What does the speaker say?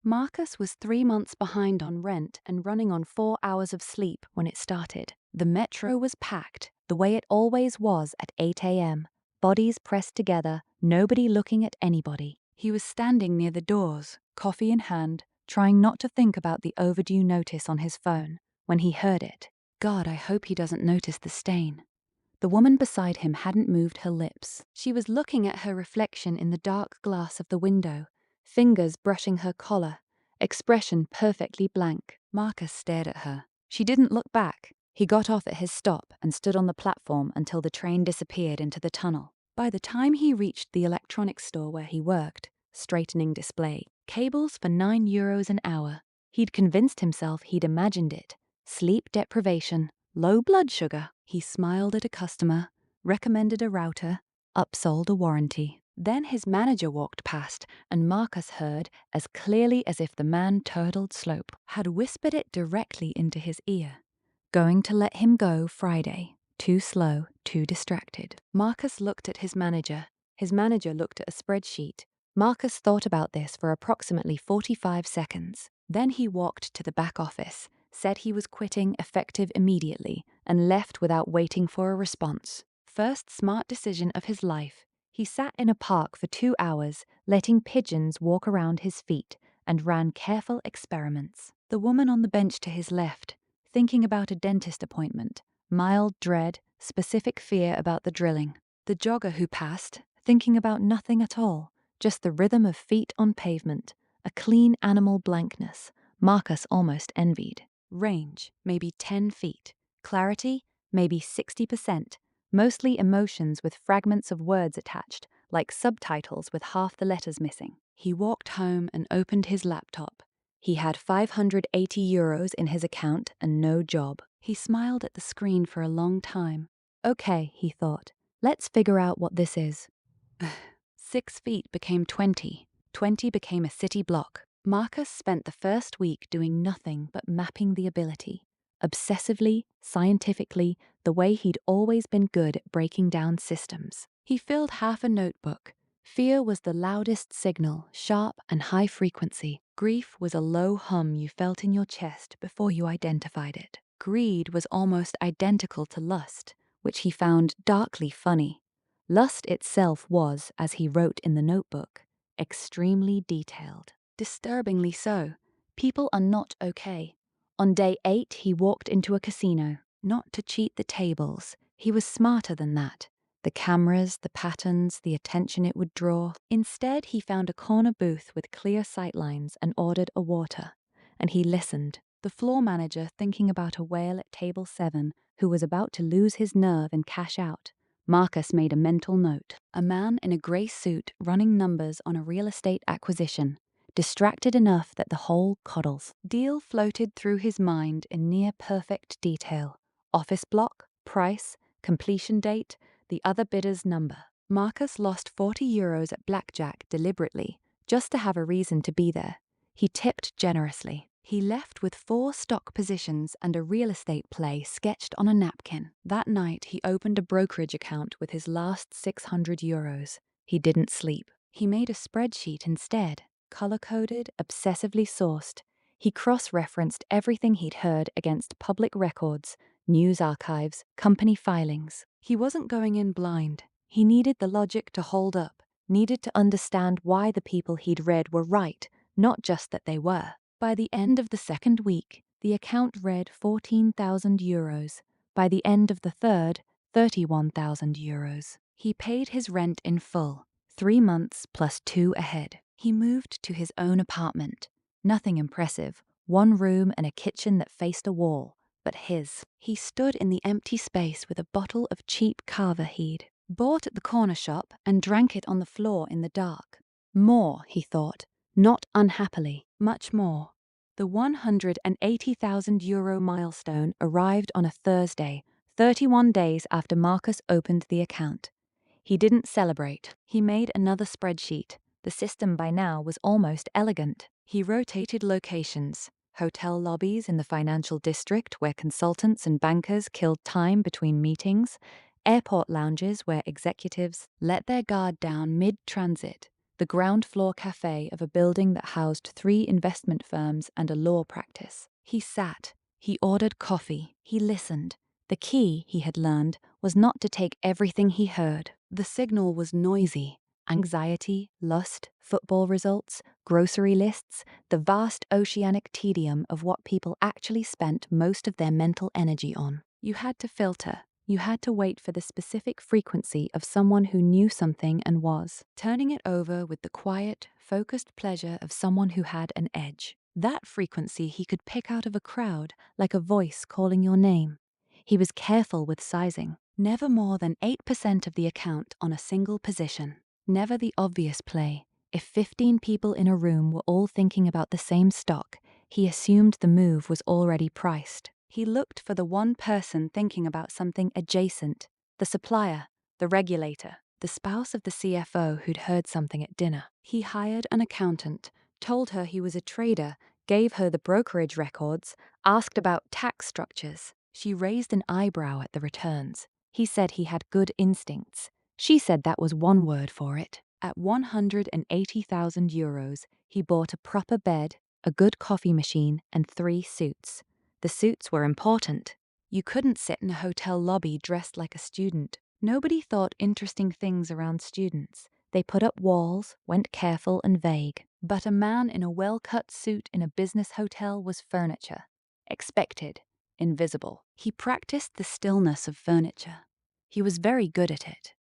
Marcus was 3 months behind on rent and running on 4 hours of sleep when it started. The metro was packed, the way it always was at 8 a.m. Bodies pressed together, nobody looking at anybody. He was standing near the doors, coffee in hand, trying not to think about the overdue notice on his phone, when he heard it. God, I hope he doesn't notice the stain. The woman beside him hadn't moved her lips. She was looking at her reflection in the dark glass of the window, fingers brushing her collar, expression perfectly blank. Marcus stared at her. She didn't look back. He got off at his stop and stood on the platform until the train disappeared into the tunnel. By the time he reached the electronics store where he worked, straightening display, cables for €9 an hour, he'd convinced himself he'd imagined it. Sleep deprivation, low blood sugar. He smiled at a customer, recommended a router, upsold a warranty. Then his manager walked past, and Marcus heard, as clearly as if the man turtled slope, had whispered it directly into his ear. Going to let him go Friday. Too slow, too distracted. Marcus looked at his manager. His manager looked at a spreadsheet. Marcus thought about this for approximately 45 seconds. Then he walked to the back office, said he was quitting effective immediately, and left without waiting for a response. First smart decision of his life. He sat in a park for 2 hours, letting pigeons walk around his feet, and ran careful experiments. The woman on the bench to his left, thinking about a dentist appointment, mild dread, specific fear about the drilling. The jogger who passed, thinking about nothing at all, just the rhythm of feet on pavement, a clean animal blankness Marcus almost envied. Range, maybe 10 feet. Clarity, maybe 60%. Mostly emotions with fragments of words attached, like subtitles with half the letters missing. He walked home and opened his laptop. He had €580 in his account and no job. He smiled at the screen for a long time. Okay, he thought, let's figure out what this is. 6 feet became 20. 20 became a city block. Marcus spent the first week doing nothing but mapping the ability. Obsessively, scientifically, the way he'd always been good at breaking down systems. He filled half a notebook. Fear was the loudest signal, sharp and high frequency. Grief was a low hum you felt in your chest before you identified it. Greed was almost identical to lust, which he found darkly funny. Lust itself was, as he wrote in the notebook, extremely detailed. Disturbingly so. People are not okay. On day 8, he walked into a casino, not to cheat the tables. He was smarter than that. The cameras, the patterns, the attention it would draw. Instead, he found a corner booth with clear sightlines and ordered a water. And he listened, the floor manager thinking about a whale at table 7 who was about to lose his nerve and cash out. Marcus made a mental note. A man in a grey suit running numbers on a real estate acquisition. Distracted enough that the whole coddles. Deal floated through his mind in near-perfect detail. Office block, price, completion date, the other bidder's number. Marcus lost €40 at blackjack deliberately, just to have a reason to be there. He tipped generously. He left with 4 stock positions and a real estate play sketched on a napkin. That night, he opened a brokerage account with his last €600. He didn't sleep. He made a spreadsheet instead, color-coded, obsessively sourced. He cross-referenced everything he'd heard against public records, news archives, company filings. He wasn't going in blind. He needed the logic to hold up, needed to understand why the people he'd read were right, not just that they were. By the end of the second week, the account read €14,000. By the end of the third, €31,000. He paid his rent in full, 3 months plus 2 ahead. He moved to his own apartment. Nothing impressive, 1 room and a kitchen that faced a wall, but his. He stood in the empty space with a bottle of cheap Carver he'd bought at the corner shop and drank it on the floor in the dark. More, he thought, not unhappily, much more. The €180,000 milestone arrived on a Thursday, 31 days after Marcus opened the account. He didn't celebrate. He made another spreadsheet. The system by now was almost elegant. He rotated locations. Hotel lobbies in the financial district where consultants and bankers killed time between meetings. Airport lounges where executives let their guard down mid-transit. the ground floor cafe of a building that housed 3 investment firms and a law practice. He sat. He ordered coffee. He listened. The key, he had learned, was not to take everything he heard. The signal was noisy. Anxiety, lust, football results, grocery lists, the vast oceanic tedium of what people actually spent most of their mental energy on. You had to filter. You had to wait for the specific frequency of someone who knew something and was, turning it over with the quiet, focused pleasure of someone who had an edge. That frequency he could pick out of a crowd, like a voice calling your name. He was careful with sizing. Never more than 8% of the account on a single position. Never the obvious play. If 15 people in a room were all thinking about the same stock, he assumed the move was already priced. He looked for the one person thinking about something adjacent, the supplier, the regulator, the spouse of the CFO who'd heard something at dinner. He hired an accountant, told her he was a trader, gave her the brokerage records, asked about tax structures. She raised an eyebrow at the returns. He said he had good instincts. She said that was one word for it. At 180,000 euros, he bought a proper bed, a good coffee machine, and 3 suits. The suits were important. You couldn't sit in a hotel lobby dressed like a student. Nobody thought interesting things around students. They put up walls, went careful and vague. But a man in a well-cut suit in a business hotel was furniture. Expected, invisible. He practiced the stillness of furniture. He was very good at it.